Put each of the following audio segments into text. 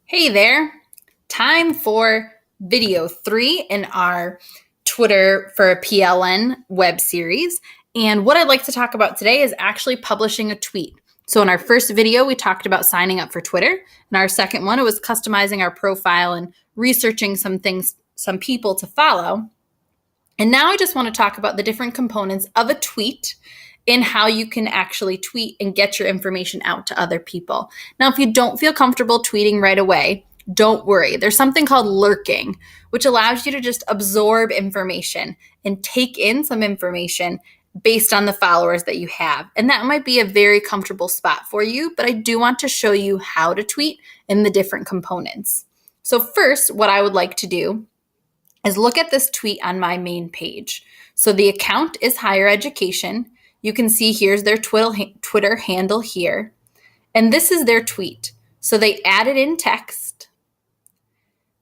Hey there, time for video 3 in our Twitter for a PLN web series. And what I'd like to talk about today is actually publishing a tweet. So in our first video, we talked about signing up for Twitter. In our second one, it was customizing our profile and researching some people to follow. And now I just want to talk about the different components of a tweet and how you can actually tweet and get your information out to other people. Now, if you don't feel comfortable tweeting right away, don't worry. There's something called lurking, which allows you to just absorb information and take in some information based on the followers that you have. And that might be a very comfortable spot for you, but I do want to show you how to tweet and the different components. So first, what I would like to do is look at this tweet on my main page. So the account is Higher Education. You can see here's their Twitter handle here. And this is their tweet. So they added in text.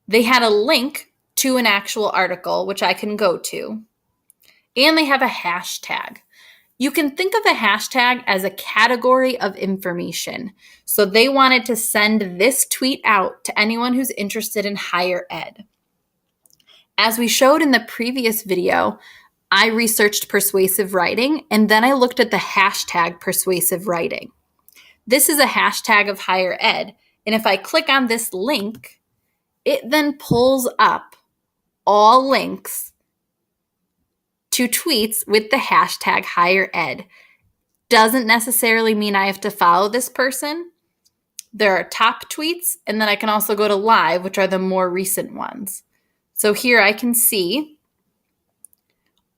They had a link to an actual article, which I can go to. And they have a hashtag. You can think of a hashtag as a category of information. So they wanted to send this tweet out to anyone who's interested in higher ed. As we showed in the previous video, I researched persuasive writing, and then I looked at the hashtag persuasive writing. This is a hashtag of higher ed, and if I click on this link, it then pulls up all links to tweets with the hashtag higher ed. Doesn't necessarily mean I have to follow this person. There are top tweets, and then I can also go to live, which are the more recent ones. So here I can see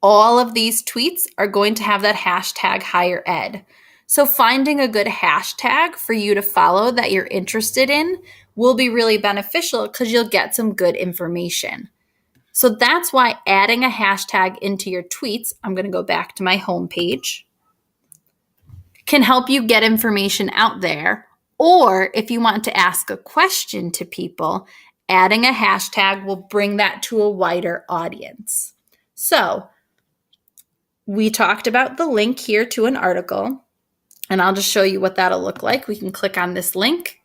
all of these tweets are going to have that hashtag higher ed. So finding a good hashtag for you to follow that you're interested in will be really beneficial because you'll get some good information. So that's why adding a hashtag into your tweets, I'm going to go back to my home page, can help you get information out there. Or if you want to ask a question to people, adding a hashtag will bring that to a wider audience. So we talked about the link here to an article, and I'll just show you what that'll look like. We can click on this link.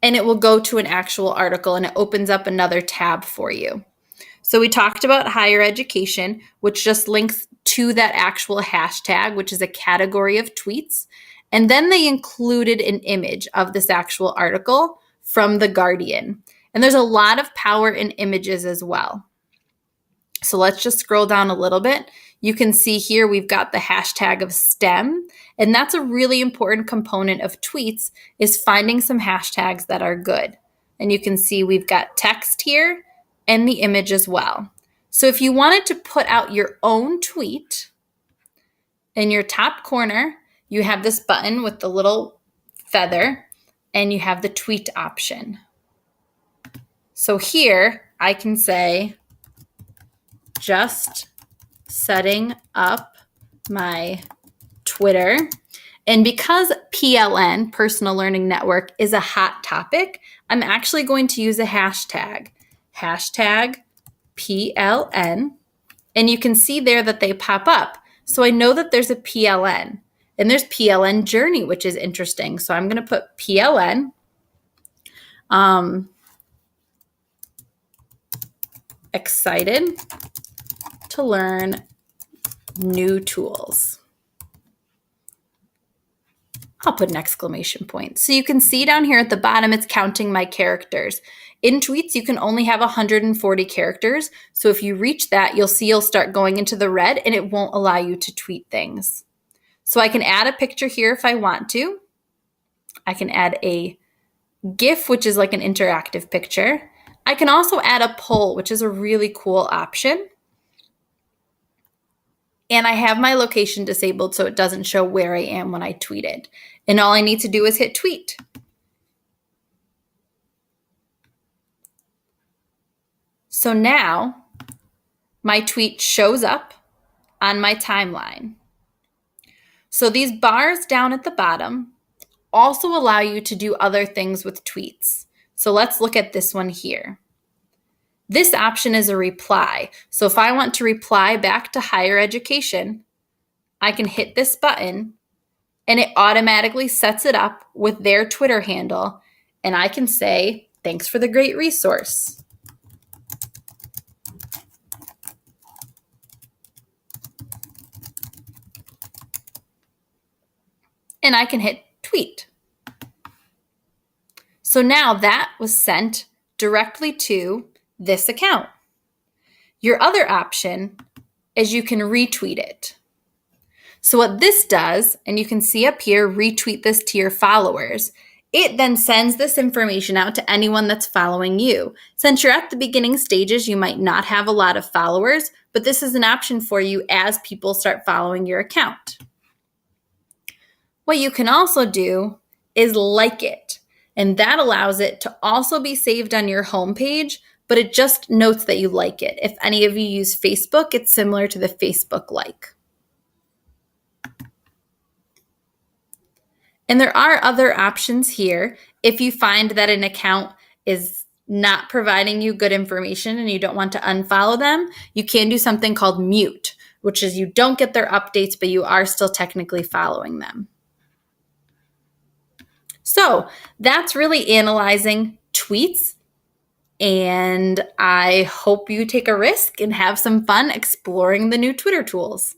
And it will go to an actual article, and it opens up another tab for you. So we talked about higher education, which just links to that actual hashtag, which is a category of tweets. And then they included an image of this actual article from The Guardian. And there's a lot of power in images as well. So let's just scroll down a little bit. You can see here we've got the hashtag of STEM. And that's a really important component of tweets, is finding some hashtags that are good. And you can see we've got text here and the image as well. So if you wanted to put out your own tweet, in your top corner, you have this button with the little feather, and you have the tweet option. So here I can say, just setting up my Twitter. And because PLN, Personal Learning Network, is a hot topic, I'm actually going to use a hashtag PLN. And you can see there that they pop up. So I know that there's a PLN. And there's PLN Journey, which is interesting. So I'm going to put PLN. Excited to learn new tools. I'll put an exclamation point. So you can see down here at the bottom, it's counting my characters. In tweets, you can only have 140 characters. So if you reach that, you'll see you'll start going into the red, and it won't allow you to tweet things. So I can add a picture here if I want to. I can add a GIF, which is like an interactive picture. I can also add a poll, which is a really cool option. And I have my location disabled so it doesn't show where I am when I tweeted. And all I need to do is hit tweet. So now my tweet shows up on my timeline. So these bars down at the bottom also allow you to do other things with tweets. So let's look at this one here. This option is a reply. So if I want to reply back to higher education, I can hit this button, and it automatically sets it up with their Twitter handle. And I can say, thanks for the great resource. And I can hit tweet. So now that was sent directly to this account. Your other option is you can retweet it. So what this does, and you can see up here, retweet this to your followers. It then sends this information out to anyone that's following you. Since you're at the beginning stages, you might not have a lot of followers, but this is an option for you as people start following your account. What you can also do is like it, and that allows it to also be saved on your homepage, but it just notes that you like it. If any of you use Facebook, it's similar to the Facebook like. And there are other options here. If you find that an account is not providing you good information and you don't want to unfollow them, you can do something called mute, which is you don't get their updates, but you are still technically following them. So that's really analyzing tweets. And I hope you take a risk and have some fun exploring the new Twitter tools.